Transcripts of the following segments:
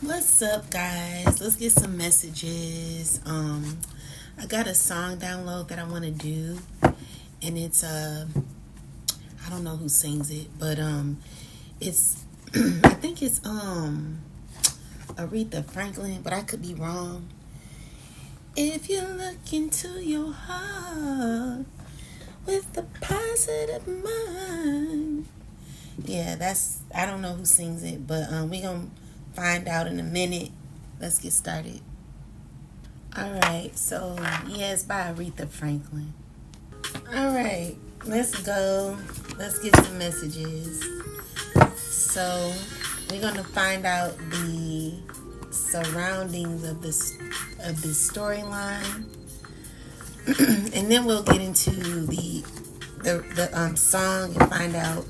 What's up, guys? Let's get some messages. I got a song download that I want to do, and it's I don't know who sings it, but it's I think it's Aretha Franklin, but I could be wrong. If you look into your heart with a positive mind, yeah, I don't know who sings it, but we gonna find out in a minute. Let's get started. Alright, so yeah, it's by Aretha Franklin. Alright, let's go. Let's get some messages. So we're gonna find out the surroundings of this storyline. And then we'll get into the song and find out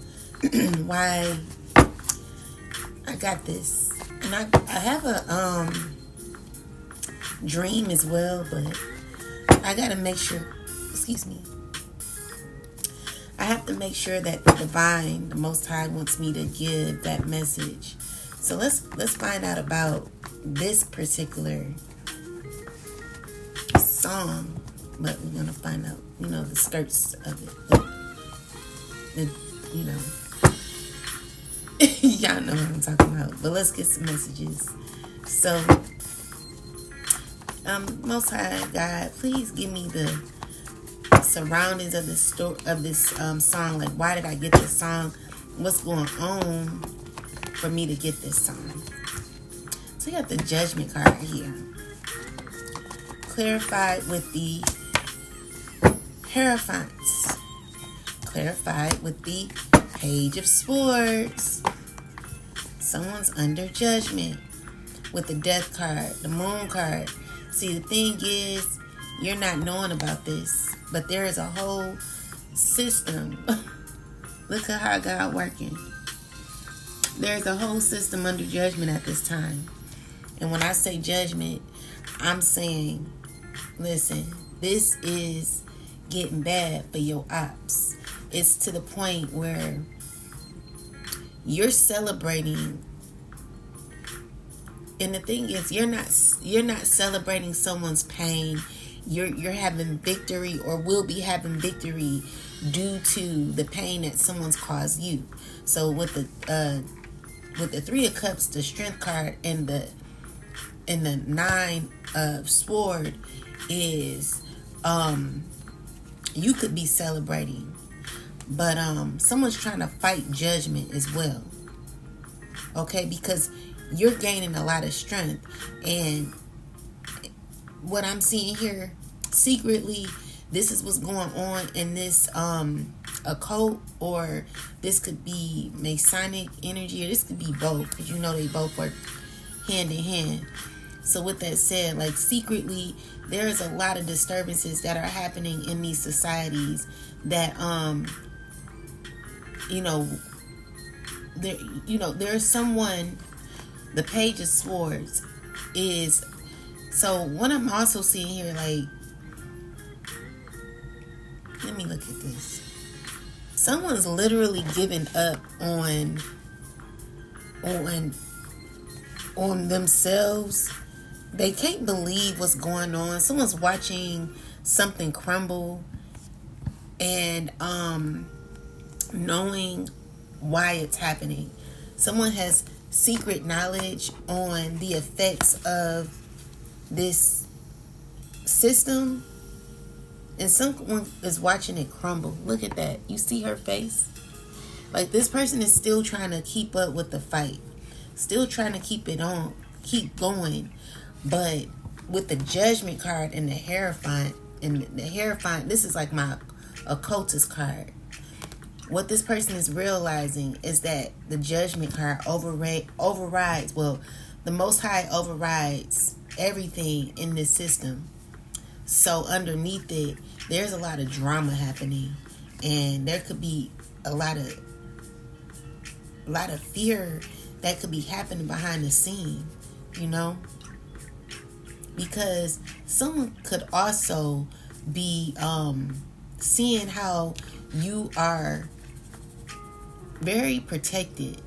why I got this. And I have a dream as well, but I gotta make sure, excuse me, I have to make sure that the divine, the Most High, wants me to give that message. So let's find out about this particular song, but we're gonna find out, the skirts of it. Y'all know what I'm talking about. But let's get some messages. So, Most High God, please give me the surroundings of this song. Like, why did I get this song? What's going on for me to get this song? So you got the Judgment card here, clarified with the Hierophants, clarified with the Page of Swords. Someone's under judgment with the Death card, the Moon card. See, the thing is, you're not knowing about this, but there is a whole system. Look at how God working. There's a whole system under judgment at this time. And when I say judgment, I'm saying, listen, this is getting bad for your ops. It's to the point where you're celebrating, and the thing is, you're not celebrating someone's pain. You're having victory, or will be having victory, due to the pain that someone's caused you. So with the Three of Cups, the Strength card, and the Nine of Sword is, you could be celebrating, but someone's trying to fight judgment as well. Okay, because you're gaining a lot of strength, and what I'm seeing here, secretly, this is what's going on in this occult, or this could be Masonic energy, or this could be both, because they both work hand in hand. So with that said, like, secretly, there's a lot of disturbances that are happening in these societies that there's someone. The Page of Swords is, so what I'm also seeing here, like, let me look at this. Someone's literally giving up on themselves. They can't believe what's going on. Someone's watching something crumble, and knowing why it's happening. Someone has secret knowledge on the effects of this system, and someone is watching it crumble. Look at that. You see her face? Like, this person is still trying to keep up with the fight, still trying to keep going. But with the Judgment card and the Hierophant, this is like my occultist card. What this person is realizing is that the Judgment card overrides, well, the Most High overrides everything in this system. So underneath it, there's a lot of drama happening, and there could be a lot of fear that could be happening behind the scene, because someone could also be seeing how you are very protected,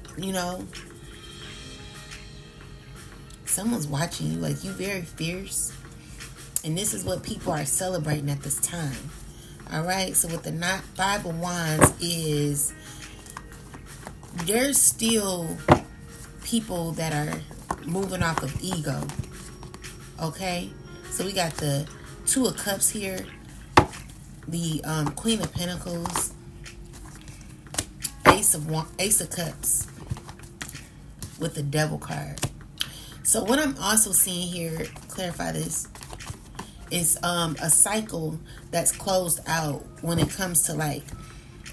Someone's watching you. Like, you very fierce. And this is what people are celebrating at this time. Alright, so with the Five of Wands is, there's still people that are moving off of ego. Okay, so we got the Two of Cups here, the Queen of Pentacles, Ace of Cups with the Devil card. So what I'm also seeing here, clarify this, is a cycle that's closed out when it comes to, like,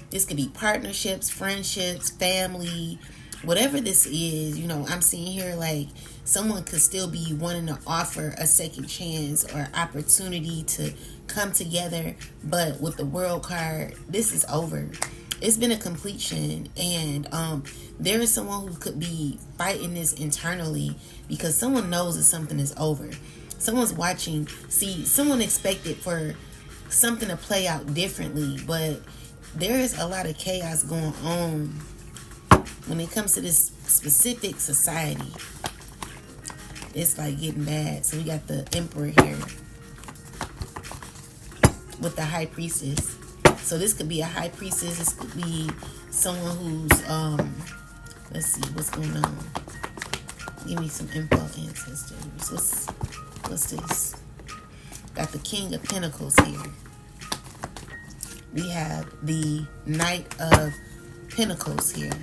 this could be partnerships, friendships, family, whatever this is. You know, I'm seeing here, like, someone could still be wanting to offer a second chance or opportunity to come together, but with the World card, this is over. It's been a completion, and there is someone who could be fighting this internally because someone knows that something is over. Someone's watching. See, someone expected for something to play out differently, but there is a lot of chaos going on when it comes to this specific society. It's like getting bad. So we got the Emperor here with the High Priestess. So this could be a High Priestess. This could be someone who's let's see what's going on. Give me some info, ancestors. What's this? Got the King of Pentacles here. We have the Knight of Pentacles here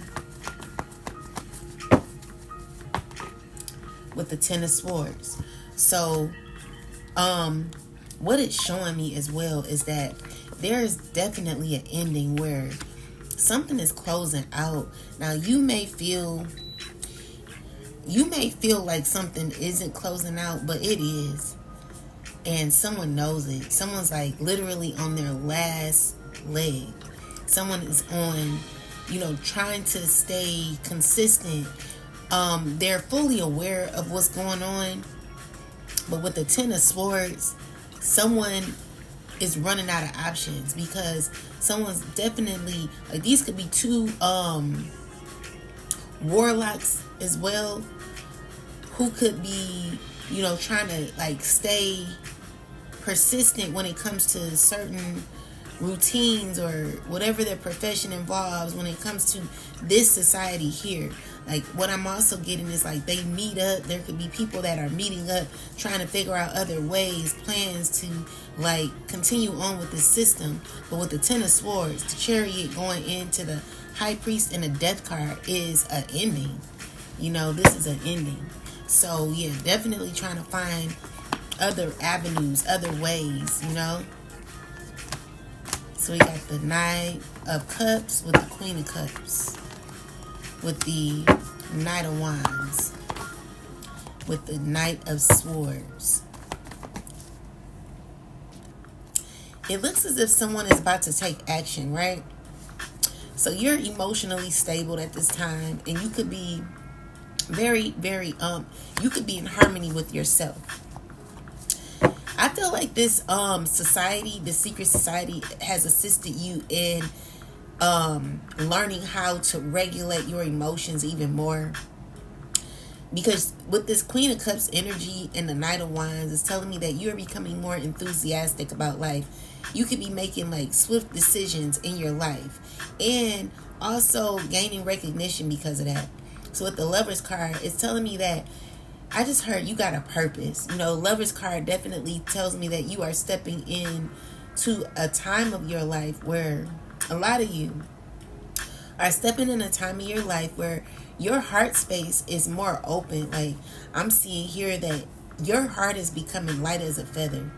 with the Ten of Swords. So what it's showing me as well is that there is definitely an ending where something is closing out. Now you may feel like something isn't closing out, but it is. And someone knows it. Someone's like literally on their last leg. Someone is on, trying to stay consistent. They're fully aware of what's going on. But with the Ten of Swords, someone is running out of options because someone's definitely, like, these could be two warlocks as well, who could be, trying to, like, stay persistent when it comes to certain routines or whatever their profession involves when it comes to this society here. Like, what I'm also getting is, like, they meet up. There could be people that are meeting up, trying to figure out other ways, plans to, like, continue on with the system. But with the Ten of Swords, the Chariot going into the High Priest and the Death card is an ending. This is an ending. So, yeah, definitely trying to find other avenues, other ways, So we got the Knight of Cups with the Queen of Cups, with the Knight of Wands, with the Knight of Swords. It looks as if someone is about to take action, right? So you're emotionally stable at this time, and you could be very, very, you could be in harmony with yourself. I feel like this society, the secret society, has assisted you in learning how to regulate your emotions even more. Because with this Queen of Cups energy and the Knight of Wands, it's telling me that you're becoming more enthusiastic about life. You could be making, like, swift decisions in your life and also gaining recognition because of that. So with the Lovers card, it's telling me that I just heard you got a purpose. Lovers card definitely tells me that you are stepping in to a time of your life where a lot of you are stepping in a time of your life where your heart space is more open. Like, I'm seeing here that your heart is becoming light as a feather.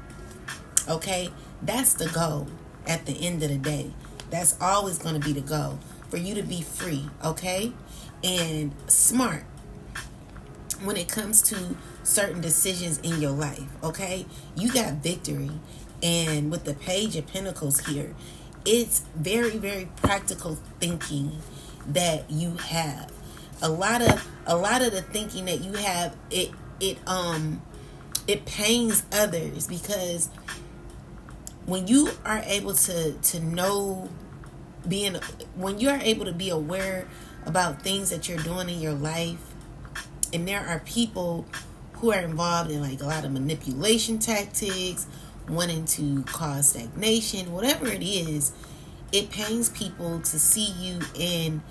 Okay? That's the goal at the end of the day. That's always going to be the goal. For you to be free. Okay? And smart when it comes to certain decisions in your life. Okay? You got victory. And with the Page of Pentacles here, it's very, very practical thinking that you have. A lot of the thinking that you have, it pains others, because when you are able to know, when you are able to be aware about things that you're doing in your life, and there are people who are involved in like a lot of manipulation tactics, wanting to cause stagnation, whatever it is, it pains people to see you in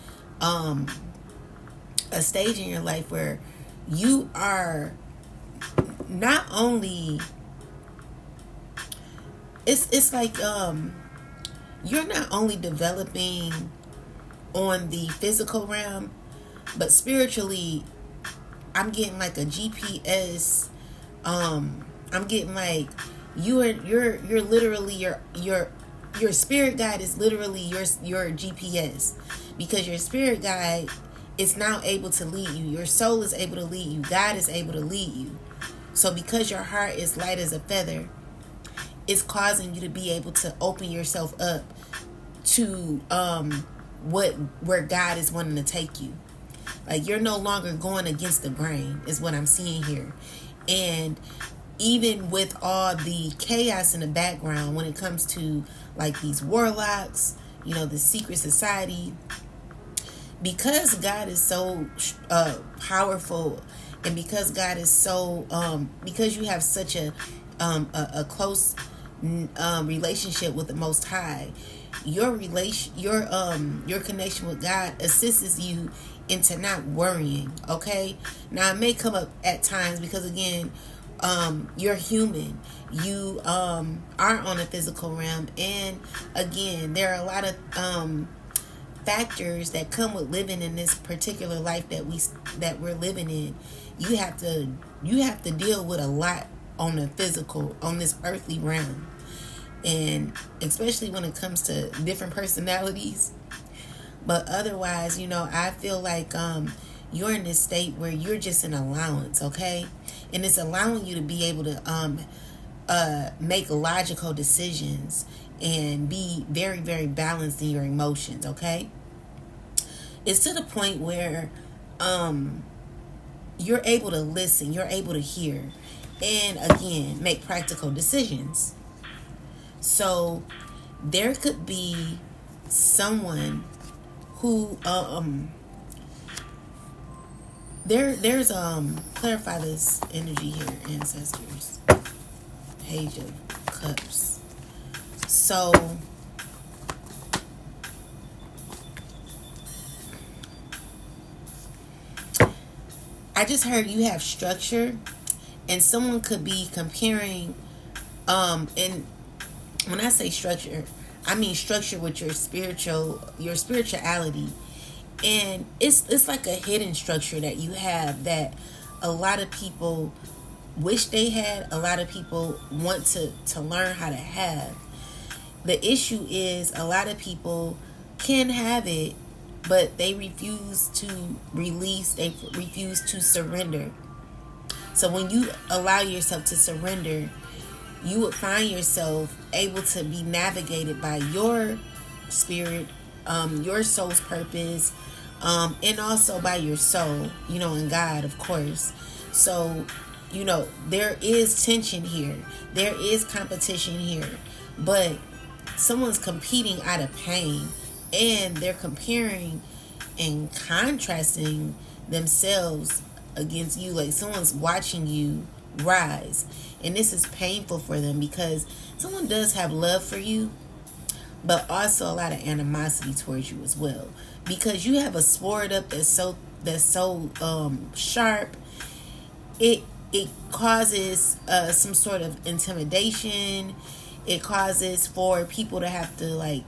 a stage in your life where you are not only, it's like you're not only developing on the physical realm, but spiritually I'm getting like a GPS. I'm getting like you're literally your spirit guide is literally your GPS, because your spirit guide is now able to lead you. Your soul is able to lead you. God is able to lead you. So because your heart is light as a feather, it's causing you to be able to open yourself up to where God is wanting to take you. Like, you're no longer going against the grain is what I'm seeing here. And even with all the chaos in the background when it comes to like these warlocks, you know, the secret society, because God is so powerful, and because God is so because you have such a close relationship with the Most High, your connection with God assists you into not worrying. Okay, now it may come up at times because, again, you're human. You are on a physical realm, and again, there are a lot of factors that come with living in this particular life that we're living in. You have to deal with a lot on the physical, on this earthly realm, and especially when it comes to different personalities. But otherwise, you know, I feel like you're in this state where you're just an allowance, okay? And it's allowing you to be able to make logical decisions and be very, very balanced in your emotions, okay? It's to the point where you're able to listen, you're able to hear, and again, make practical decisions. So there could be someone who there's clarify this energy here, ancestors. Page of Cups. So I just heard you have structure, and someone could be comparing and when I say structure, I mean structure with your spirituality. And it's like a hidden structure that you have that a lot of people wish they had, a lot of people want to learn how to have. The issue is a lot of people can have it, but they refuse to release, they refuse to surrender. So when you allow yourself to surrender, you would find yourself able to be navigated by your spirit, your soul's purpose, and also by your soul, you know, and God, of course. So, you know, there is tension here. There is competition here. But someone's competing out of pain, and they're comparing and contrasting themselves against you. Like someone's watching you rise. And this is painful for them because someone does have love for you, but also a lot of animosity towards you as well. Because you have a sword up that's so sharp, it causes some sort of intimidation. It causes for people to have to like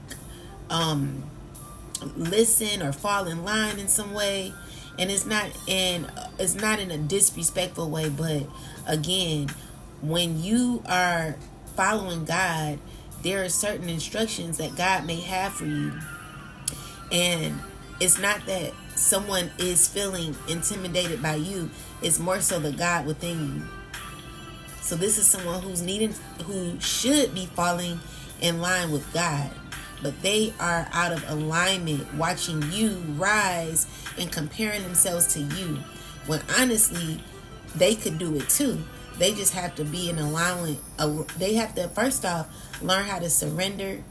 listen or fall in line in some way, and it's not in a disrespectful way. But again, when you are following God, there are certain instructions that God may have for you. And it's not that someone is feeling intimidated by you. It's more so the God within you. So this is someone who should be falling in line with God. But they are out of alignment, watching you rise and comparing themselves to you. When honestly, they could do it too. They just have to be an allowing. They have to, first off, learn how to surrender,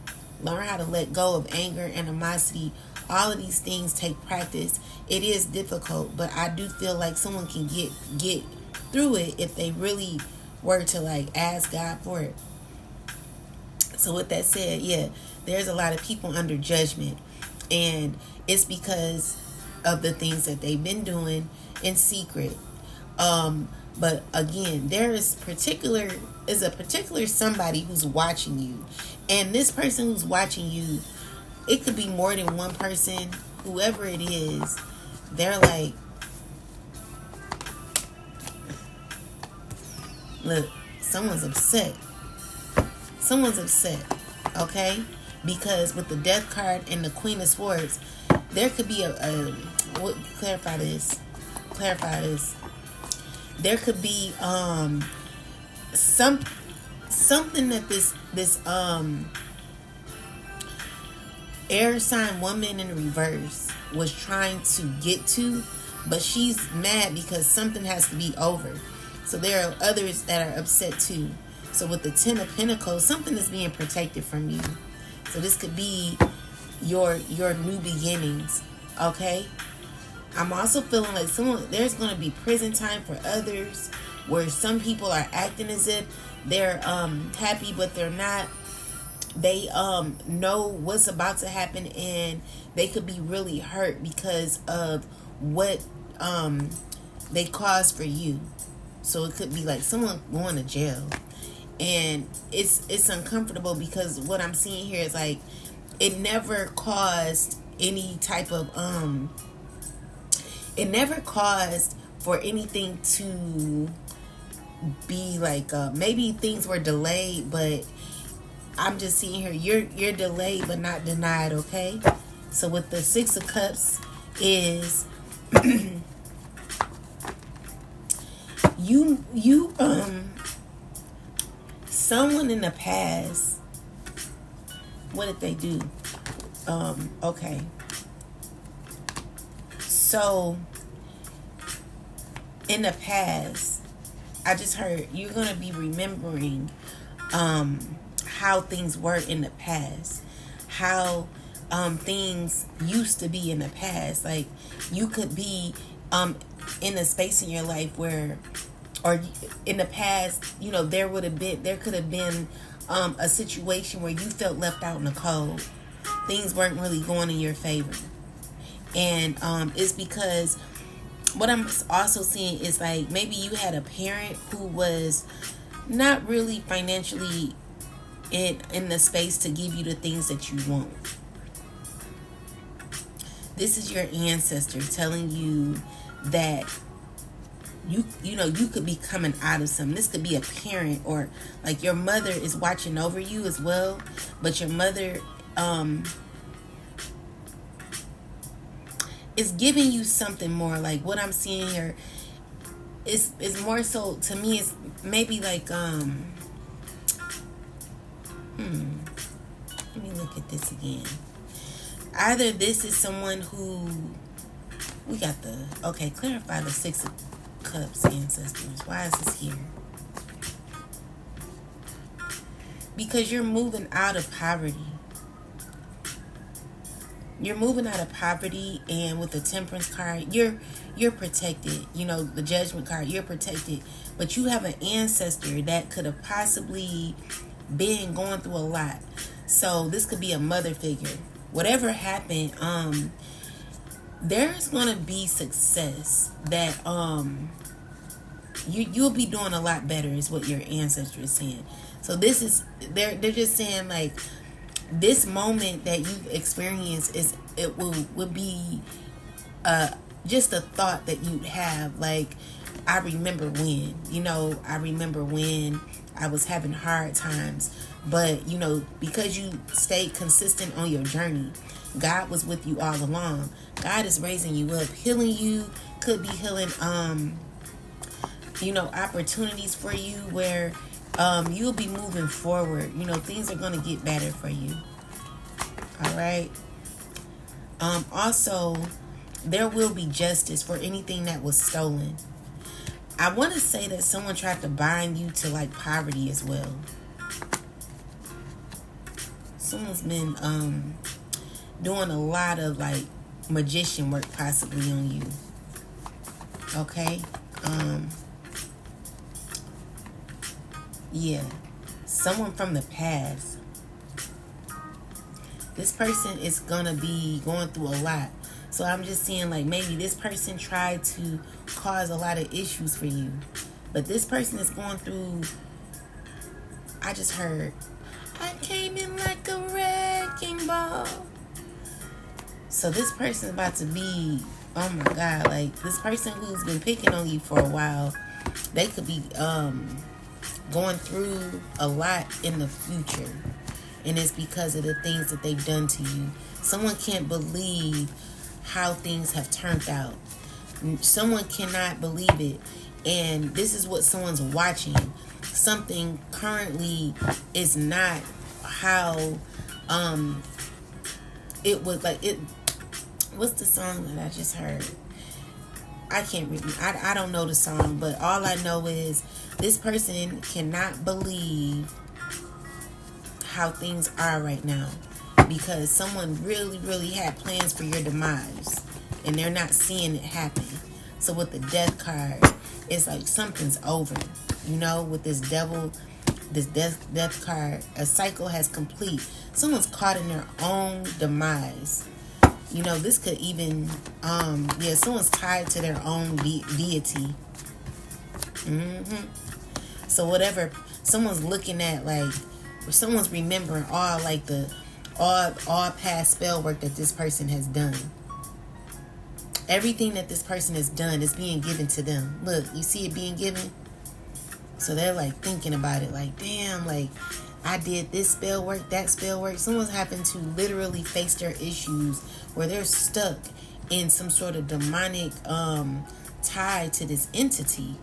learn how to let go of anger, animosity. All of these things take practice. It is difficult, but I do feel like someone can get through it if they really were to like ask God for it. So with that said, yeah, there's a lot of people under judgment, and it's because of the things that they've been doing in secret. But again, there is a particular somebody who's watching you, and this person who's watching you, it could be more than one person. Whoever it is, they're like, look, someone's upset. Someone's upset, okay? Because with the Death card and the Queen of Swords, there could be clarify this. There could be something that this air sign woman in reverse was trying to get to, but she's mad because something has to be over. So there are others that are upset too. So with the Ten of Pentacles, something is being protected from you. So this could be your new beginnings, okay? I'm also feeling like there's going to be prison time for others, where some people are acting as if they're happy, but they're not. They know what's about to happen, and they could be really hurt because of what they caused for you. So it could be like someone going to jail. And it's uncomfortable because what I'm seeing here is like it never caused any type of it never caused for anything to be like maybe things were delayed, but I'm just seeing here you're delayed but not denied, okay? So with the Six of Cups is you someone in the past, what did they do? Okay. So, in the past, I just heard you're going to be remembering how things were in the past. How things used to be in the past. Like, you could be in a space in your life where, or in the past, you know, there could have been a situation where you felt left out in the cold. Things weren't really going in your favor. And it's because what I'm also seeing is like maybe you had a parent who was not really financially in the space to give you the things that you want. This is your ancestor telling you that you know you could be coming out of something. This could be a parent, or like your mother is watching over you as well, but your mother is giving you something more. Like what I'm seeing here is more so to me. It's maybe like let me look at this again. Either this is someone who we got clarify the Six of Cups ancestors. Why is this here? Because you're moving out of poverty. You're moving out of poverty, and with the Temperance card, you're protected. You know, the Judgment card, you're protected. But you have an ancestor that could have possibly been going through a lot. So this could be a mother figure. Whatever happened, there's gonna be success that you'll be doing a lot better, is what your ancestor is saying. So this is they're just saying like this moment that you've experienced would be just a thought that you'd have, like, I remember when I was having hard times, but you know, because you stayed consistent on your journey, God was with you all along. God is raising you up, healing you, could be healing opportunities for you where you'll be moving forward. You know, things are going to get better for you. All right. Also, there will be justice for anything that was stolen. I want to say that someone tried to bind you to like poverty as well. Someone's been doing a lot of like magician work possibly on you. Okay. Yeah, someone from the past. This person is gonna be going through a lot. So I'm just seeing like maybe this person tried to cause a lot of issues for you. But this person is going through, I just heard, I came in like a wrecking ball. So this person is about to be, oh my God, like this person who's been picking on you for a while, they could be going through a lot in the future. And it's because of the things that they've done to you. Someone can't believe how things have turned out. Someone cannot believe it. And this is what someone's watching. Something currently is not how it was like it. What's the song that I just heard? I can't really, I don't know the song, but all I know is this person cannot believe how things are right now, because someone really, really had plans for your demise and they're not seeing it happen. So with the death card, it's like something's over, you know, with this devil, this death card. A cycle has complete. Someone's caught in their own demise. You know, this could even someone's tied to their own deity. So whatever, someone's looking at, like, someone's remembering all like the all past spell work that this person has done. Everything that this person has done is being given to them. Look, you see it being given? So they're like thinking about it, like, damn, like I did this spell work, that spell work. Someone's having to literally face their issues where they're stuck in some sort of demonic tie to this entity.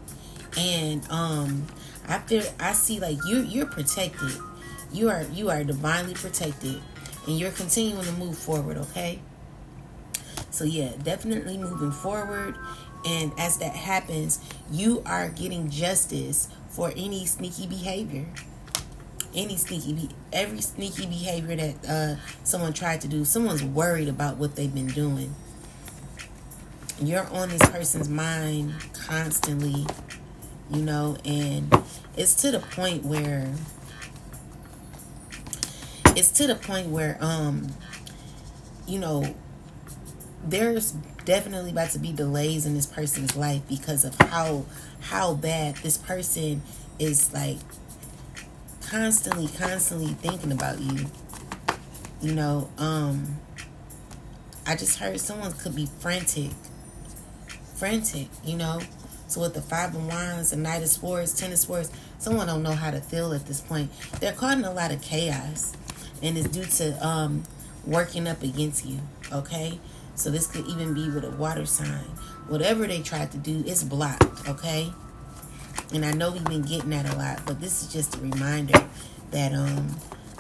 And I see like you're protected. You are divinely protected, and you're continuing to move forward, okay? So yeah, definitely moving forward. And as that happens, you are getting justice for any sneaky behavior. Every sneaky behavior that someone tried to do. Someone's worried about what they've been doing. You're on this person's mind constantly, you know, and it's to the point where you know, there's definitely about to be delays in this person's life because of how bad this person is, like, constantly thinking about you. You know, I just heard someone could be frantic, you know. So with the 5 of Wands, the Knight of Swords, 10 of Swords, someone don't know how to feel at this point. They're caught in a lot of chaos, and it's due to working up against you, okay? So this could even be with a water sign. Whatever they tried to do is blocked, okay? And I know we've been getting that a lot, but this is just a reminder that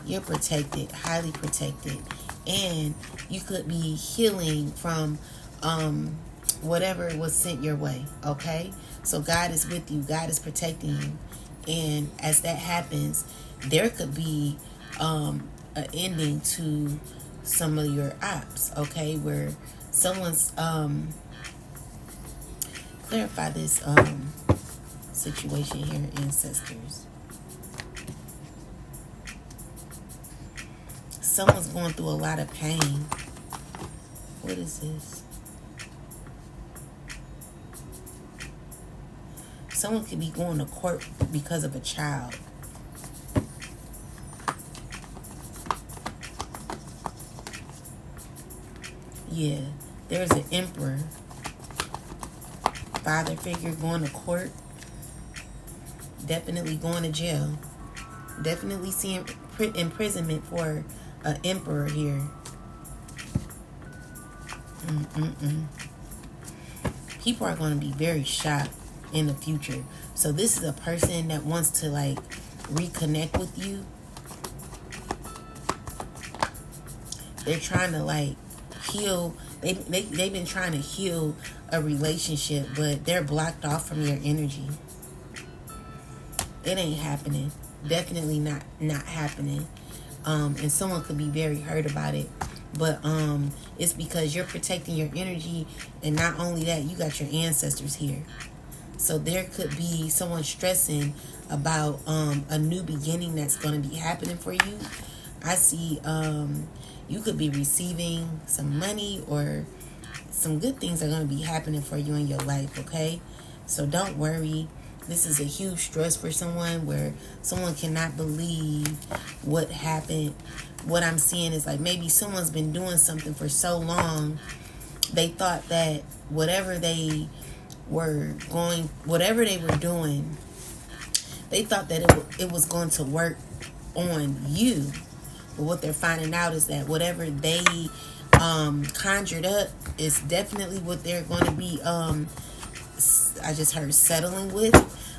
you're protected, highly protected, and you could be healing from whatever was sent your way, okay? So God is with you. God is protecting you. And as that happens, there could be an ending to some of your ops, okay? Where someone's clarify this situation here, ancestors. Someone's going through a lot of pain. What is this? Someone could be going to court because of a child. Yeah, there's an emperor. Father figure going to court. Definitely going to jail. Definitely seeing imprisonment for an emperor here. People are going to be very shocked in the future. So this is a person that wants to, like, reconnect with you. They're trying to, like, heal. They've been trying to heal a relationship, but they're blocked off from your energy. It ain't happening. Definitely not happening. And someone could be very hurt about it. But it's because you're protecting your energy, and not only that, you got your ancestors here. So there could be someone stressing about a new beginning that's going to be happening for you. I see you could be receiving some money, or some good things are going to be happening for you in your life, okay? So don't worry. This is a huge stress for someone, where someone cannot believe what happened. What I'm seeing is like maybe someone's been doing something for so long. They thought that whatever they were doing, they thought that it was going to work on you. But what they're finding out is that whatever they conjured up is definitely what they're going to be I just heard settling with.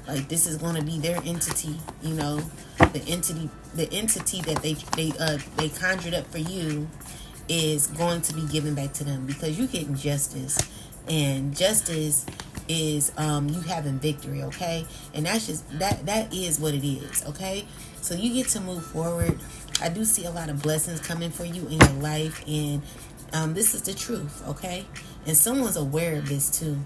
Like, this is going to be their entity, you know, the entity that they conjured up for you is going to be given back to them, because you're getting justice, and justice is you having victory, okay? And that's just that is what it is, okay? So you get to move forward. I do see a lot of blessings coming for you in your life, and this is the truth, okay? And someone's aware of this too.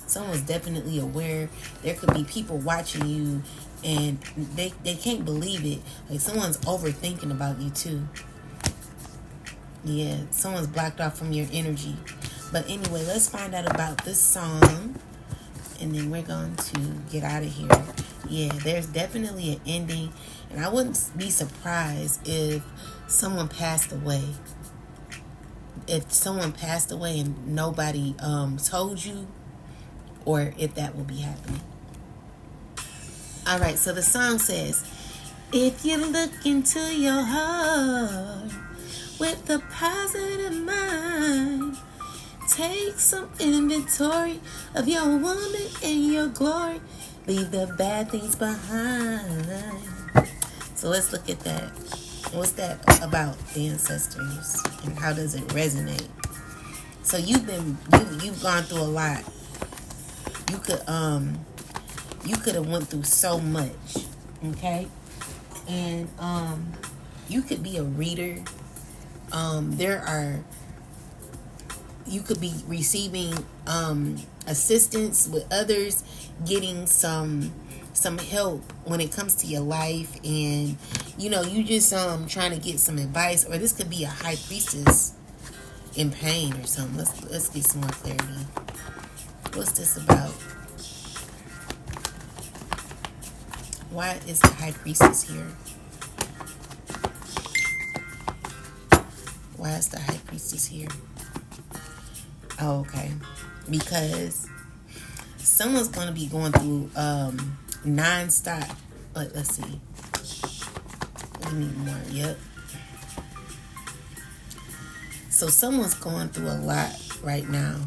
Someone's definitely aware. There could be people watching you, and they can't believe it. Like, someone's overthinking about you too. Yeah, someone's blocked off from your energy. But anyway, let's find out about this song, and then we're going to get out of here. Yeah, there's definitely an ending, and I wouldn't be surprised if someone passed away. If someone passed away and nobody told you, or if that will be happening. All right, so the song says, if you look into your heart with a positive mind, take some inventory of your woman and your glory. Leave the bad things behind. So let's look at that. What's that about, the ancestors, and how does it resonate? So you've gone through a lot. You could have went through so much, okay? And you could be a reader. You could be receiving assistance with others, getting some help when it comes to your life, and you just trying to get some advice. Or this could be a high priestess in pain or something. Let's get some more clarity. What's this about? Why is the high priestess here? Why is the high priestess here? Oh, okay. Because someone's going to be going through non-stop. Let's see. We need more. Yep. So someone's going through a lot right now.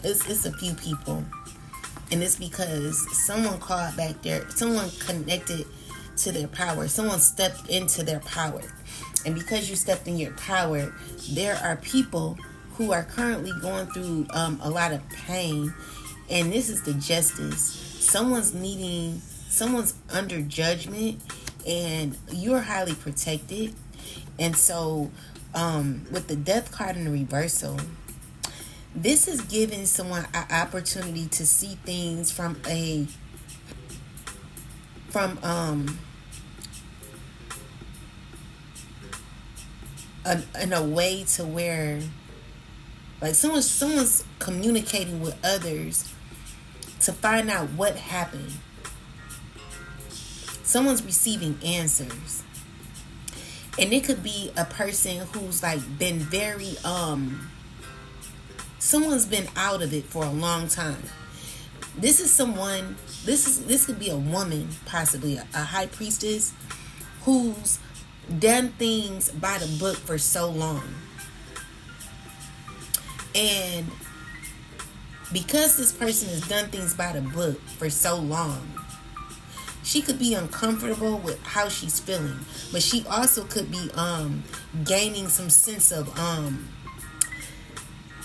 It's a few people. And it's because someone called back someone connected to their power. Someone stepped into their power. And because you stepped in your power, there are people who are currently going through a lot of pain. And this is the justice. Someone's under judgment, and you're highly protected. And so with the death card in the reversal, this is giving someone an opportunity to see things in a way to where, like, someone's communicating with others to find out what happened. Someone's receiving answers. And it could be a person who's like been very someone's been out of it for a long time. This could be a woman, possibly a high priestess, who's done things by the book for so long. And because this person has done things by the book for so long, she could be uncomfortable with how she's feeling. But she also could be gaining some sense of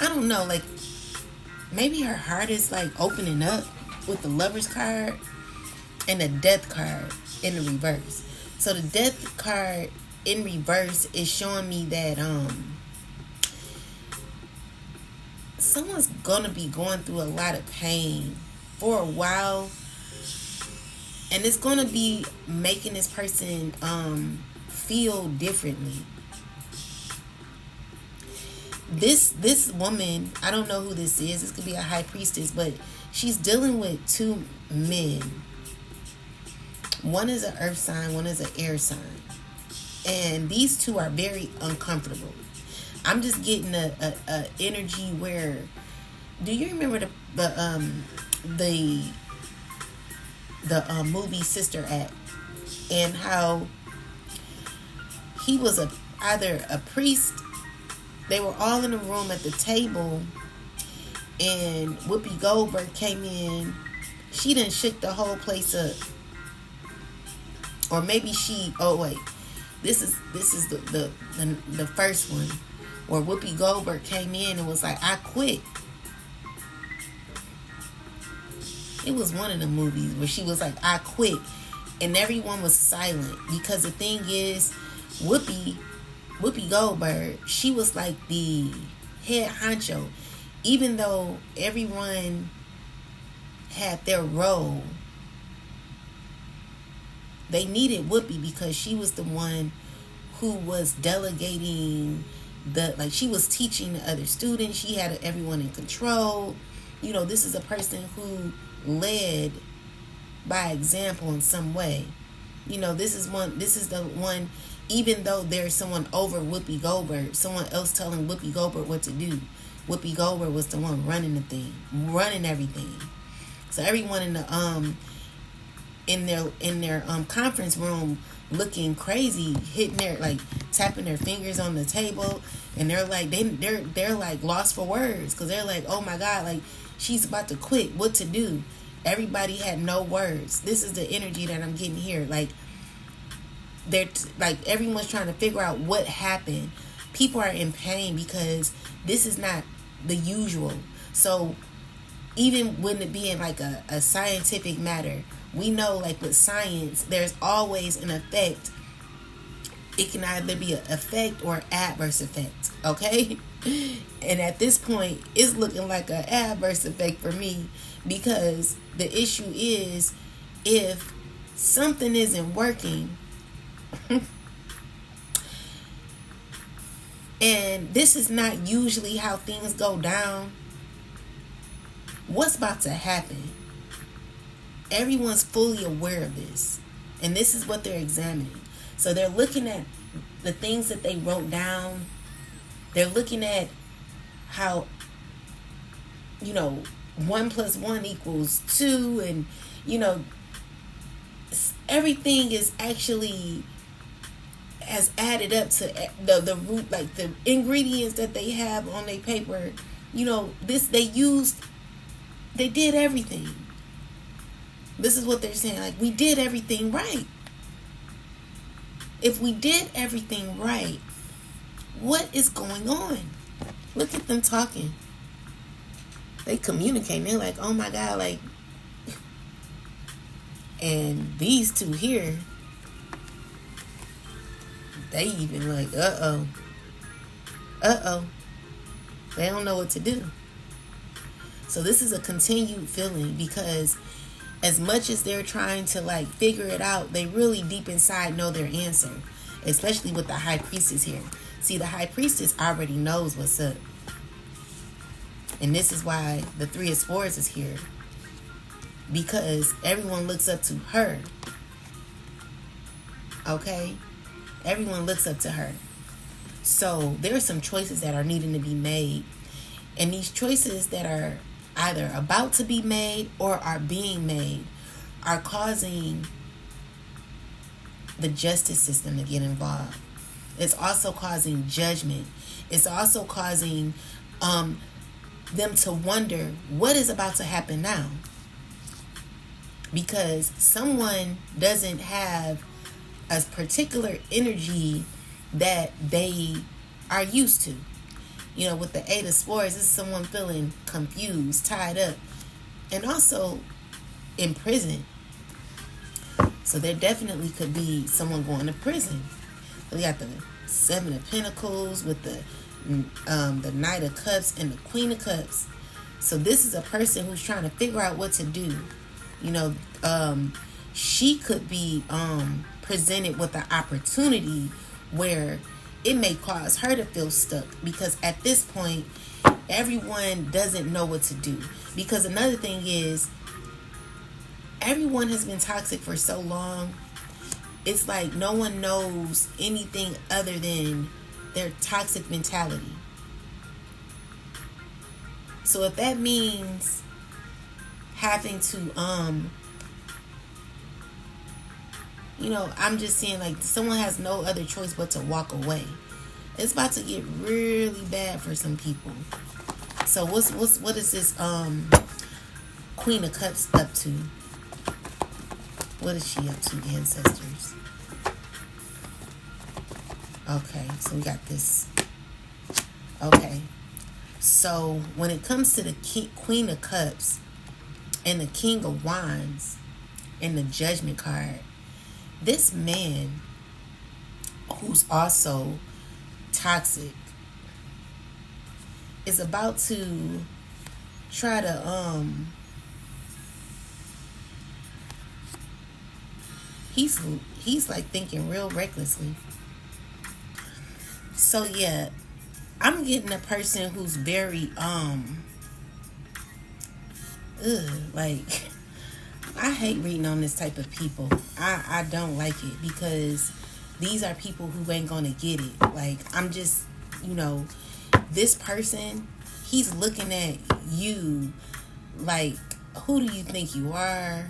I don't know, like maybe her heart is like opening up with the Lover's card and the Death card in the reverse. So the Death card in reverse is showing me that someone's gonna be going through a lot of pain for a while, and it's gonna be making this person feel differently. This woman, I don't know who this is. This could be a high priestess, but she's dealing with two men. One is an earth sign, one is an air sign, and these two are very uncomfortable. I'm just getting a energy where, do you remember the movie Sister Act, and how he was either a priest? They were all in a room at the table, and Whoopi Goldberg came in. She done shook the whole place up. Or maybe she, oh wait, this is the first one, where Whoopi Goldberg came in and was like, I quit. It was one of the movies where she was like, I quit. And everyone was silent, because the thing is, Whoopi Goldberg, she was like the head honcho. Even though everyone had their role, they needed Whoopi because she was the one who was delegating she was teaching the other students. She had everyone in control. You know, this is a person who led by example in some way. You know, this is the one, even though there's someone over Whoopi Goldberg, someone else telling Whoopi Goldberg what to do. Whoopi Goldberg was the one running the thing, running everything. So everyone in their conference room looking crazy, hitting tapping their fingers on the table, and they're like they're like lost for words, because they're like, oh my God, like she's about to quit, what to do? Everybody had no words. This is the energy that I'm getting here. Like they're everyone's trying to figure out what happened. People are in pain because this is not the usual. So even when it being like a scientific matter, we know like with science, there's always an effect. It can either be an effect or adverse effect, okay? And at this point, it's looking like an adverse effect for me, because the issue is, if something isn't working, and this is not usually how things go down, what's about to happen? Everyone's fully aware of this, and this is what they're examining. So they're looking at the things that they wrote down. They're looking at how, 1 + 1 = 2, and everything is actually has added up to the root, like the ingredients that they have on their paper. They did everything. This is what they're saying. Like, we did everything right. If we did everything right, what is going on? Look at them talking. They communicating. They're like, oh my God, like. And these two here, they even like, uh-oh. They don't know what to do. So this is a continued feeling, because as much as they're trying to like figure it out, they really deep inside know their answer, especially with the high priestess here. See, the high priestess already knows what's up. And this is why the 3 of Swords is here, because everyone looks up to her. Okay? Everyone looks up to her. So there are some choices that are needing to be made. And these choices that are either about to be made or are being made are causing the justice system to get involved. It's also causing judgment. It's also causing them to wonder what is about to happen now. Because someone doesn't have a particular energy that they are used to. With the 8 of Swords, this is someone feeling confused, tied up, and also in prison. So there definitely could be someone going to prison. We got the 7 of Pentacles with the Knight of Cups and the Queen of Cups. So this is a person who's trying to figure out what to do. You know, she could be presented with an opportunity where it may cause her to feel stuck, because at this point everyone doesn't know what to do. Because another thing is, everyone has been toxic for so long, it's like no one knows anything other than their toxic mentality. So if that means having to I'm just saying, like, someone has no other choice but to walk away. It's about to get really bad for some people. So what is this Queen of Cups up to? What is she up to, ancestors? Okay, so we got this. Okay, so when it comes to the Queen of Cups and the King of Wands and the Judgment card, this man, who's also toxic, is about to try to he's like thinking real recklessly. So yeah, I'm getting a person who's very like, I hate reading on this type of people. I don't like it, because these are people who ain't gonna get it. Like, I'm just, this person, he's looking at you like, who do you think you are?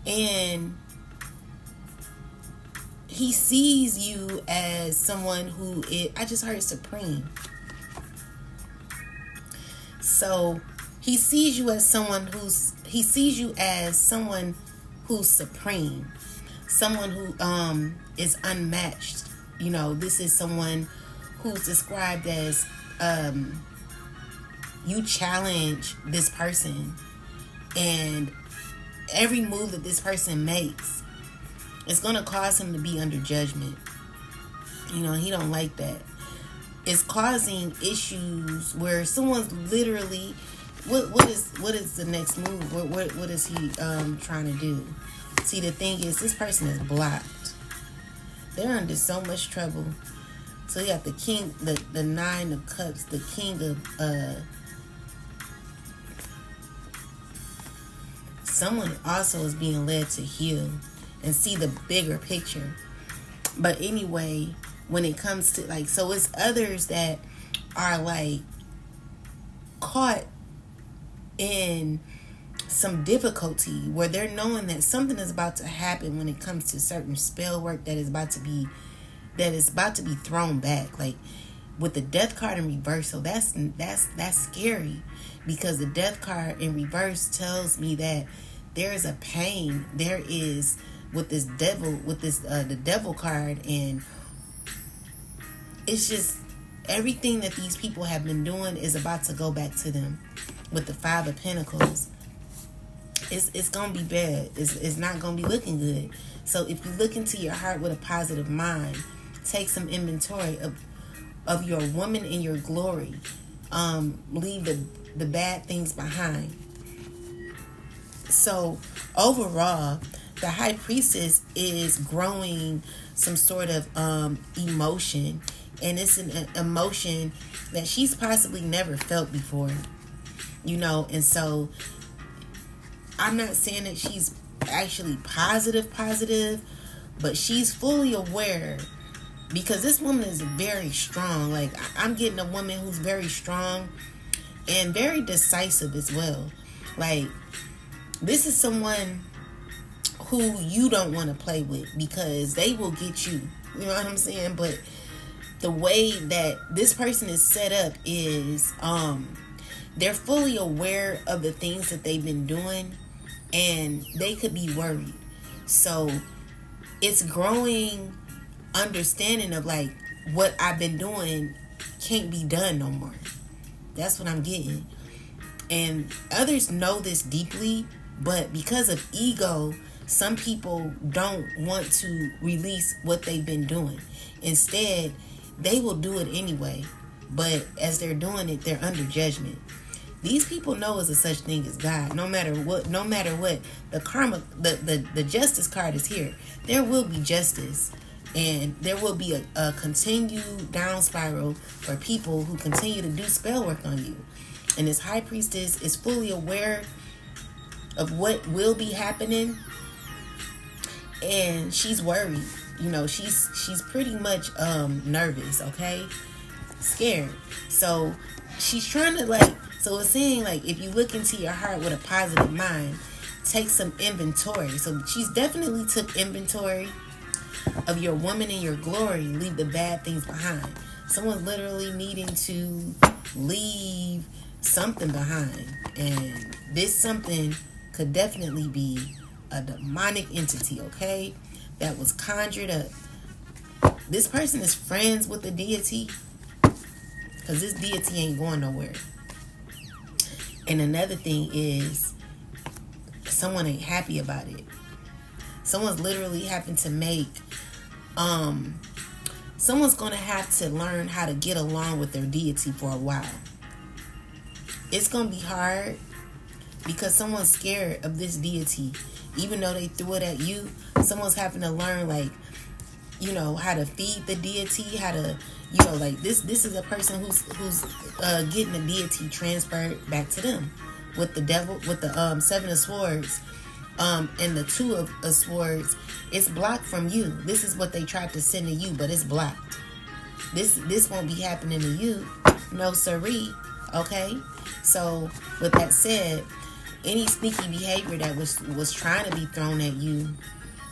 And he sees you as someone who I just heard supreme. So he sees you as someone who's supreme, someone who is unmatched. This is someone who's described as you challenge this person, and every move that this person makes, it's going to cause him to be under judgment. He don't like that. It's causing issues where someone's literally, what is the next move? What is he trying to do? See, the thing is, this person is blocked. They're under so much trouble. So you got the king, the Nine of Cups, the King of someone also is being led to heal and see the bigger picture. But anyway, when it comes to, like, so it's others that are like caught in some difficulty where they're knowing that something is about to happen when it comes to certain spell work that is about to be thrown back. Like with the Death card in reverse, so that's scary, because the Death card in reverse tells me that there is a pain. There is with this devil, the Devil card, and it's just everything that these people have been doing is about to go back to them. With the Five of Pentacles, it's gonna be bad. It's not gonna be looking good. So if you look into your heart with a positive mind, take some inventory of your woman in your glory. Leave the bad things behind. So overall, the High Priestess is growing some sort of emotion, and it's an emotion that she's possibly never felt before. And so I'm not saying that she's actually positive, but she's fully aware, because this woman is very strong. Like, I'm getting a woman who's very strong and very decisive as well. Like, this is someone who you don't want to play with, because they will get you. You know what I'm saying? But the way that this person is set up is they're fully aware of the things that they've been doing, and they could be worried. So it's growing understanding of, like, what I've been doing can't be done no more. That's what I'm getting. And others know this deeply, but because of ego, some people don't want to release what they've been doing. Instead, they will do it anyway. But as they're doing it, they're under judgment. These people know there's a such thing as God. No matter what, the karma, the justice card is here. There will be justice. And there will be a continued down spiral for people who continue to do spell work on you. And this high priestess is fully aware of what will be happening. And she's worried. You know, she's pretty much nervous, okay? Scared. So she's trying to so it's saying if you look into your heart with a positive mind, take some inventory. So she's definitely took inventory of your woman and your glory. Leave the bad things behind. Someone's literally needing to leave something behind, and this something could definitely be a demonic entity, okay, that was conjured up. This person is friends with the deity, because this deity ain't going nowhere. And another thing is, someone ain't happy about it. Someone's literally having to make someone's going to have to learn how to get along with their deity for a while. It's going to be hard because someone's scared of this deity. Even though they threw it at you, someone's having to learn how to feed the deity, how to this is a person who's getting the deity transferred back to them. With the devil, with the seven of swords, and the two of swords, it's blocked from you. This is what they tried to send to you, but it's blocked. This won't be happening to you. No siree. Okay? So with that said, any sneaky behavior that was trying to be thrown at you,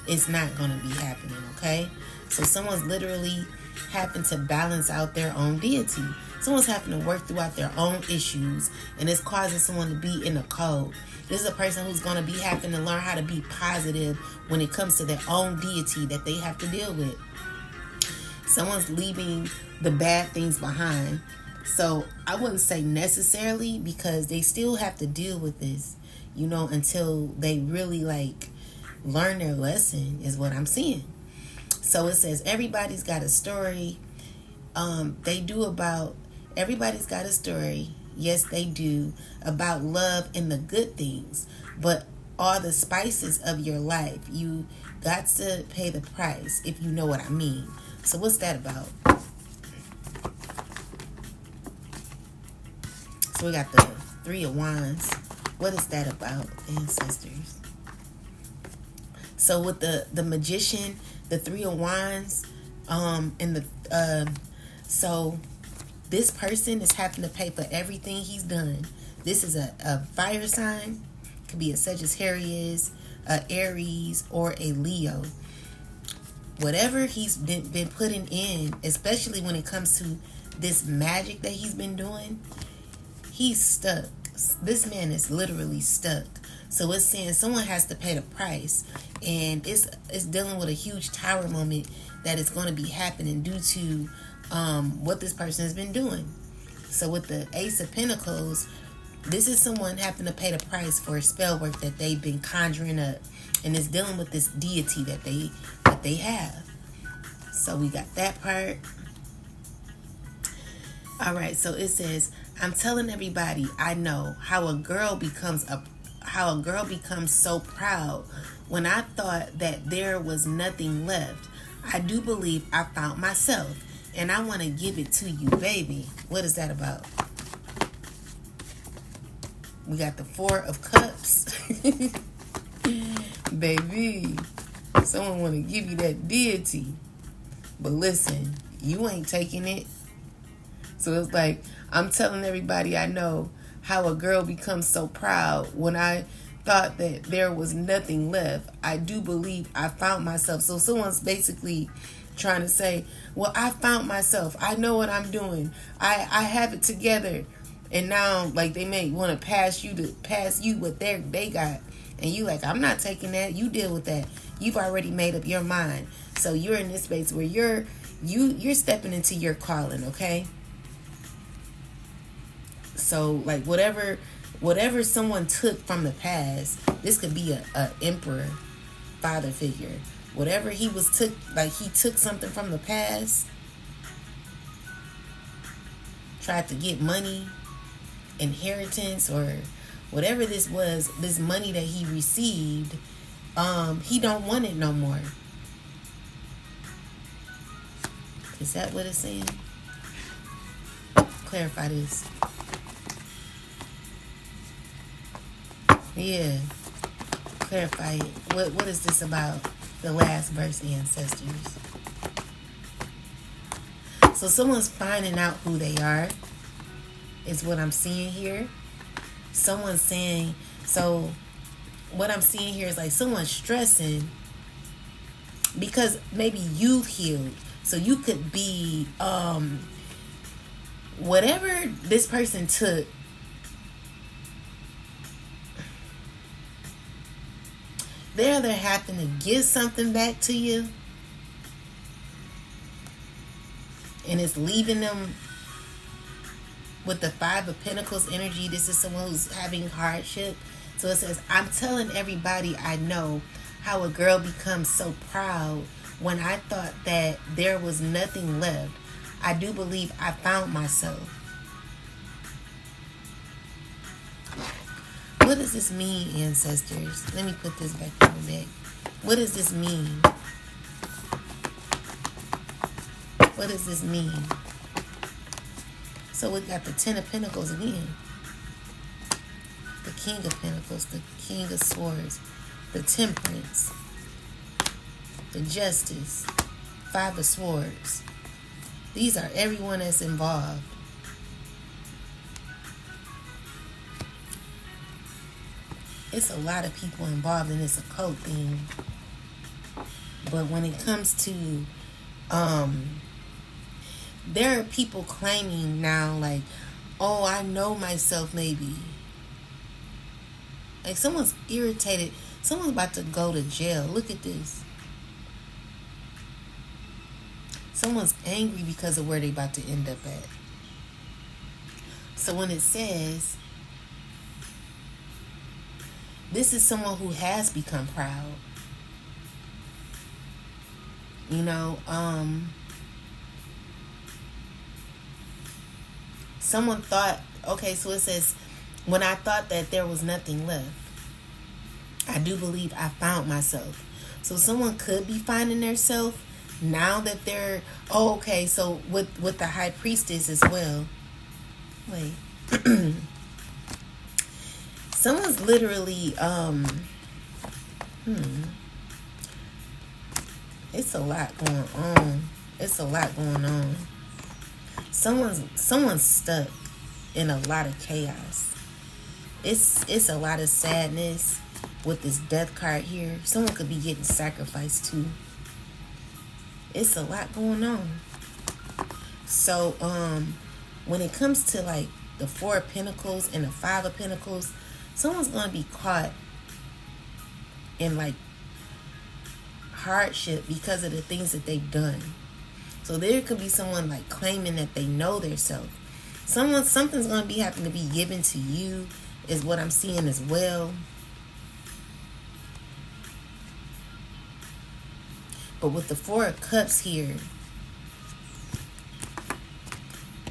it's not going to be happening. Okay? So someone's literally having to balance out their own deity. Someone's having to work throughout their own issues, and it's causing someone to be in a code. This is a person who's going to be having to learn how to be positive when it comes to their own deity that they have to deal with. Someone's leaving the bad things behind. So I wouldn't say necessarily, because they still have to deal with this, until they really learn their lesson, is what I'm seeing. So it says everybody's got a story. Everybody's got a story. Yes, they do, about love and the good things. But all the spices of your life, you got to pay the price, if you know what I mean. So what's that about? So we got the Three of Wands. What is that about, ancestors? So with the Magician, the Three of Wands, and so this person is having to pay for everything he's done. This is a fire sign. Could be a Sagittarius, a Aries, or a Leo. Whatever he's been putting in, especially when it comes to this magic that he's been doing, he's stuck. This man is literally stuck. So it's saying someone has to pay the price. And it's dealing with a huge tower moment that is going to be happening due to what this person has been doing. So with the Ace of Pentacles, this is someone having to pay the price for spell work that they've been conjuring up, and it's dealing with this deity that they have. So we got that part. All right, so it says, I'm telling everybody I know how a girl becomes so proud. When I thought that there was nothing left, I do believe I found myself, and I want to give it to you, baby. What is that about? We got the Four of Cups. Baby, someone want to give you that deity. But listen, you ain't taking it. So it's like, I'm telling everybody I know how a girl becomes so proud. When I thought that there was nothing left, I do believe I found myself. So someone's basically trying to say, well, I found myself. I know what I'm doing. I have it together. And now, they may want to pass you what they got. And you I'm not taking that. You deal with that. You've already made up your mind. So you're in this space where you're stepping into your calling, okay? So whatever someone took from the past, this could be a emperor, father figure. Whatever he took something from the past. tried to get money, inheritance, or whatever this was, this money that he received, he don't want it no more. Is that what it's saying? Clarify this. Yeah. Clarify it. What is this about? The last verse, ancestors. So someone's finding out who they are, is what I'm seeing here. Someone's saying, so what I'm seeing here is like someone's stressing because maybe you've healed. So you could be, whatever this person took, they either happen to give something back to you and it's leaving them with the Five of Pentacles energy. This is someone who's having hardship. So it says, I'm telling everybody I know how a girl becomes so proud when I thought that there was nothing left. I do believe I found myself. What does this mean, ancestors? Let me put this back in the deck. What does this mean? What does this mean? So we got the Ten of Pentacles again. The King of Pentacles, the King of Swords, the Temperance, the Justice, Five of Swords. These are everyone that's involved. It's a lot of people involved in this occult thing. But when it comes to, there are people claiming now, like, oh, I know myself, maybe. Like, someone's irritated. Someone's about to go to jail. Look at this. Someone's angry because of where they're about to end up at. So when it says, this is someone who has become proud. You know, someone thought, okay, so it says, when I thought that there was nothing left, I do believe I found myself. So someone could be finding themselves now that they're, oh, okay, so with the High Priestess as well. Wait. Someone's literally, it's a lot going on. It's a lot going on. Someone's stuck in a lot of chaos. It's a lot of sadness with this death card here. Someone could be getting sacrificed too. It's a lot going on. So when it comes to like the Four of Pentacles and the Five of Pentacles, someone's going to be caught in like hardship because of the things that they've done. So there could be someone like claiming that they know their self. Something's going to be having to be given to you is what I'm seeing as well. But with the Four of Cups here,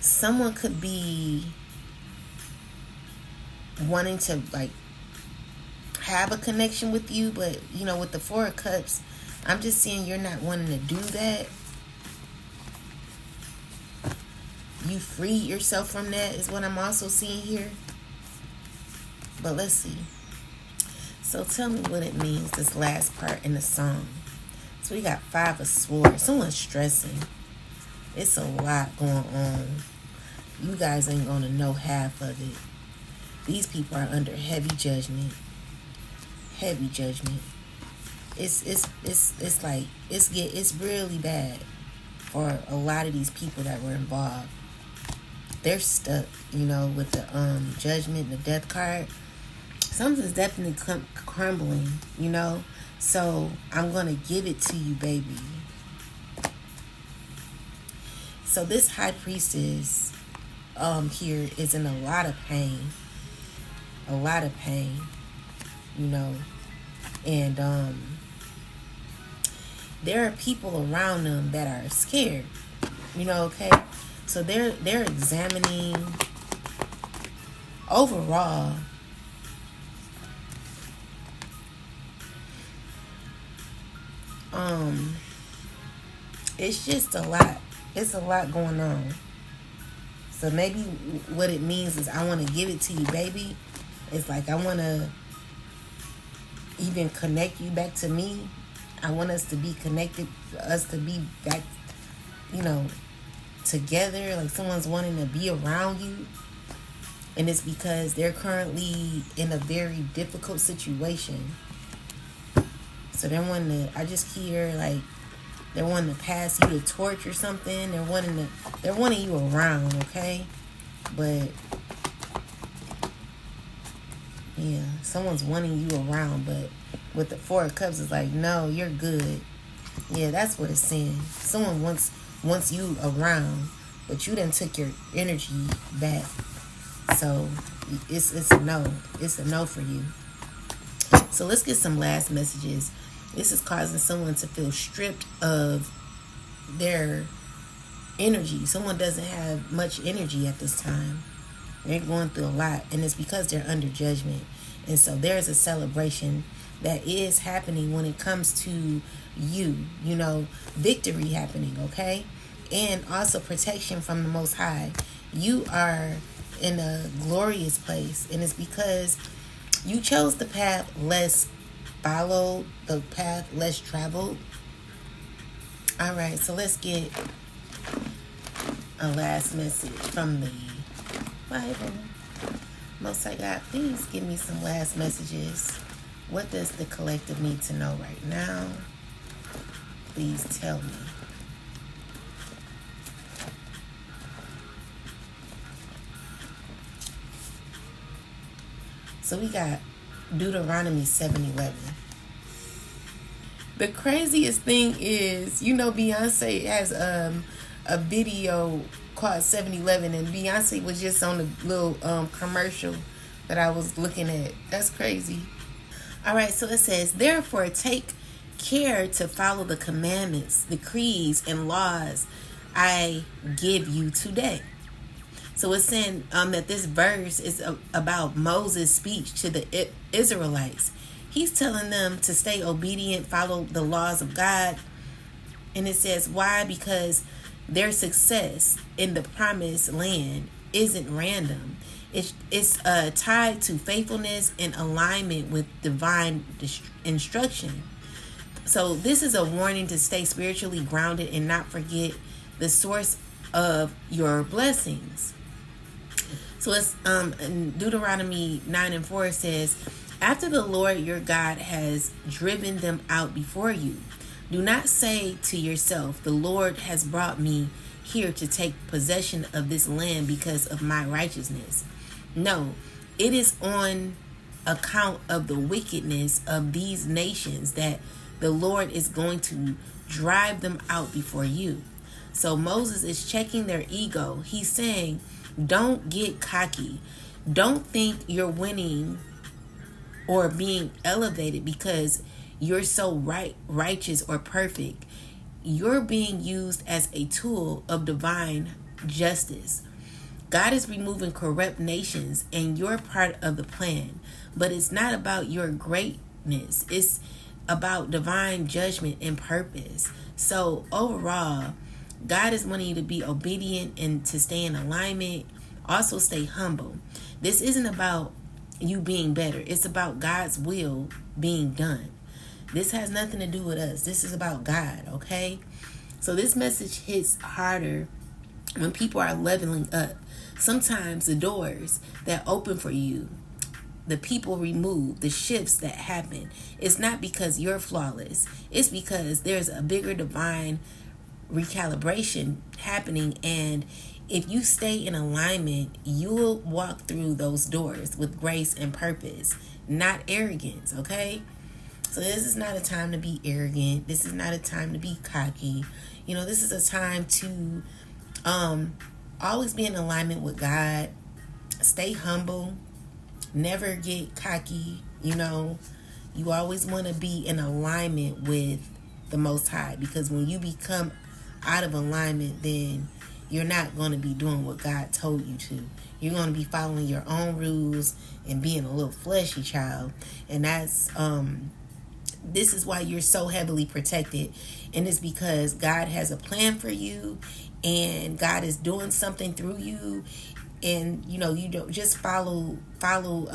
someone could be wanting to like have a connection with you, but you know, with the Four of Cups, I'm just seeing you're not wanting to do that. You freed yourself from that is what I'm also seeing here. But let's see. So tell me what it means, this last part in the song. So we got Five of Swords. Someone's stressing. It's a lot going on. You guys ain't gonna know half of it. These people are under heavy judgment. Heavy judgment. It's like it's really bad for a lot of these people that were involved. They're stuck, you know, with the judgment and the death card. Something's definitely crumbling, you know. So I'm gonna give it to you, baby. So this High Priestess here is in a lot of pain. A lot of pain, you know. And there are people around them that are scared, you know, okay? So they're examining overall. It's just a lot. It's a lot going on. So maybe what it means is I want to give it to you, baby. It's like I want to even connect you back to me. I want us to be connected, for us to be back, you know, together. Like someone's wanting to be around you. And it's because they're currently in a very difficult situation. So they're wanting to, I just hear like, they're wanting to pass you the torch or something. They're wanting you around, okay? But yeah, someone's wanting you around, but with the Four of Cups, it's like, no, you're good. Yeah, that's what it's saying. Someone wants you around, but you done took your energy back. So it's a no. It's a no for you. So let's get some last messages. This is causing someone to feel stripped of their energy. Someone doesn't have much energy at this time. They're going through a lot, and it's because they're under judgment. And so there's a celebration that is happening when it comes to you. You know, victory happening, okay? And also protection from the Most High. You are in a glorious place, and it's because you chose the path less followed, the path less traveled. All right, so let's get a last message from the Bible. Most High God, please give me some last messages. What does the collective need to know right now? Please tell me. So we got Deuteronomy 7:11. The craziest thing is, you know, Beyonce has a video called 7-Eleven, and Beyonce was just on the little commercial that I was looking at. That's crazy. All right, so it says, therefore take care to follow the commandments, decrees, and laws I give you today. So it's saying that this verse is about Moses' speech to the Israelites. He's telling them to stay obedient, follow the laws of God. And it says, why? Because their success in the promised land isn't random. It's tied to faithfulness and alignment with divine instruction. So this is a warning to stay spiritually grounded and not forget the source of your blessings. So it's in Deuteronomy 9:4 says, after the Lord your God has driven them out before you, do not say to yourself, the Lord has brought me here to take possession of this land because of my righteousness. No, it is on account of the wickedness of these nations that the Lord is going to drive them out before you. So Moses is checking their ego. He's saying, don't get cocky. Don't think you're winning or being elevated because you're so righteous or perfect. You're being used as a tool of divine justice. God is removing corrupt nations and you're part of the plan. But it's not about your greatness. It's about divine judgment and purpose. So overall, God is wanting you to be obedient and to stay in alignment. Also stay humble. This isn't about you being better. It's about God's will being done. This has nothing to do with us. This is about God, okay? So this message hits harder when people are leveling up. Sometimes the doors that open for you, the people remove, the shifts that happen, it's not because you're flawless. It's because there's a bigger divine recalibration happening, and if you stay in alignment, you'll walk through those doors with grace and purpose, not arrogance, okay? So this is not a time to be arrogant. This is not a time to be cocky. You know, this is a time to always be in alignment with God. Stay humble. Never get cocky. You know, you always want to be in alignment with the Most High, because when you become out of alignment, then you're not going to be doing what God told you to. You're going to be following your own rules and being a little fleshy child. And that's this is why you're so heavily protected. And it's because God has a plan for you, and God is doing something through you. And you don't just follow God's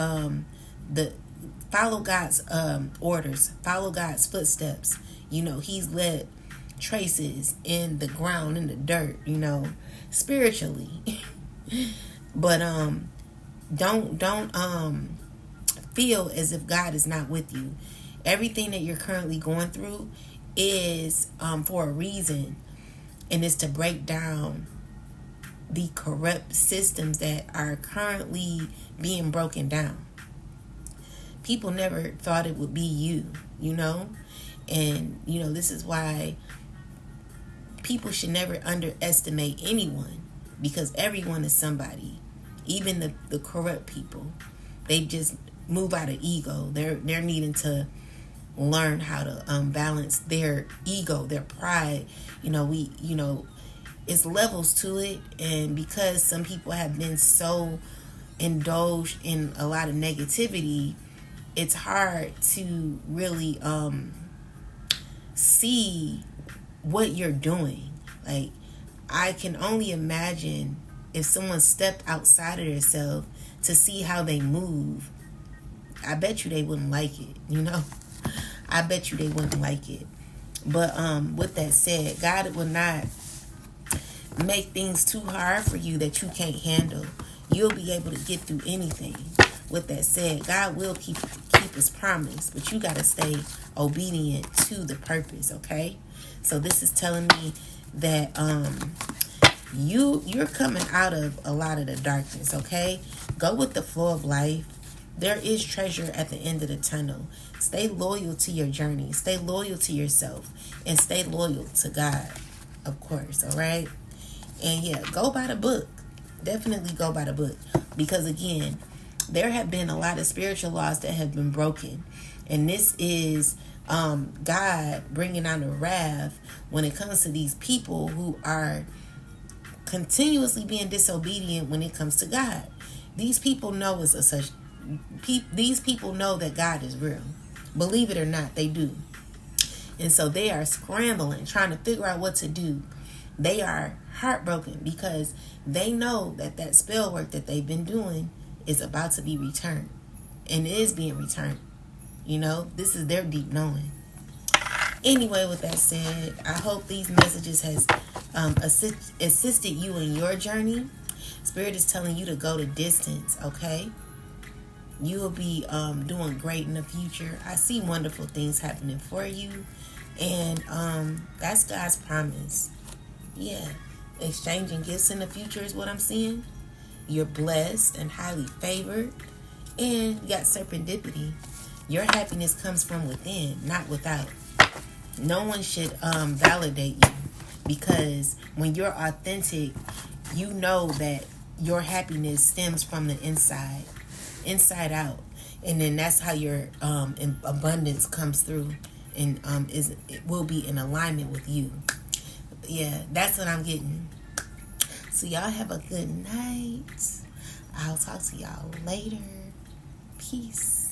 orders, follow God's footsteps. He's led traces in the ground, in the dirt, spiritually. But don't feel as if God is not with you. Everything that you're currently going through is for a reason, and it's to break down the corrupt systems that are currently being broken down. People never thought it would be you, and this is why people should never underestimate anyone, because everyone is somebody. Even the corrupt people, they just move out of ego. They're needing to learn how to balance their ego, their pride. It's levels to it, and because some people have been so indulged in a lot of negativity, it's hard to really see what you're doing. Like, I can only imagine if someone stepped outside of themselves to see how they move. I bet you they wouldn't like it, I bet you they wouldn't like it. But with that said, God will not make things too hard for you that you can't handle. You'll be able to get through anything. With that said, God will keep his promise, but you got to stay obedient to the purpose, okay? So this is telling me that you're coming out of a lot of the darkness, okay? Go with the flow of life. There is treasure at the end of the tunnel. Stay loyal to your journey. Stay loyal to yourself. And stay loyal to God, of course, all right? And yeah, go by the book. Definitely go by the book. Because again, there have been a lot of spiritual laws that have been broken. And this is God bringing on a wrath when it comes to these people who are continuously being disobedient when it comes to God. These people know these people know that God is real. Believe it or not, they do. And so they are scrambling, trying to figure out what to do. They are heartbroken because they know that spell work that they've been doing is about to be returned, and it is being returned. This is their deep knowing. Anyway, with that said, I hope these messages has assisted you in your journey. Spirit is telling you to go the distance, okay? You will be doing great in the future. I see wonderful things happening for you, and that's God's promise. Yeah, exchanging gifts in the future is what I'm seeing. You're blessed and highly favored, and you got serendipity. Your happiness comes from within, not without. No one should validate you, because when you're authentic, you know that your happiness stems from the inside out, and then that's how your abundance comes through, and it will be in alignment with you. Yeah, that's what I'm getting. So y'all have a good night. I'll talk to y'all later. Peace.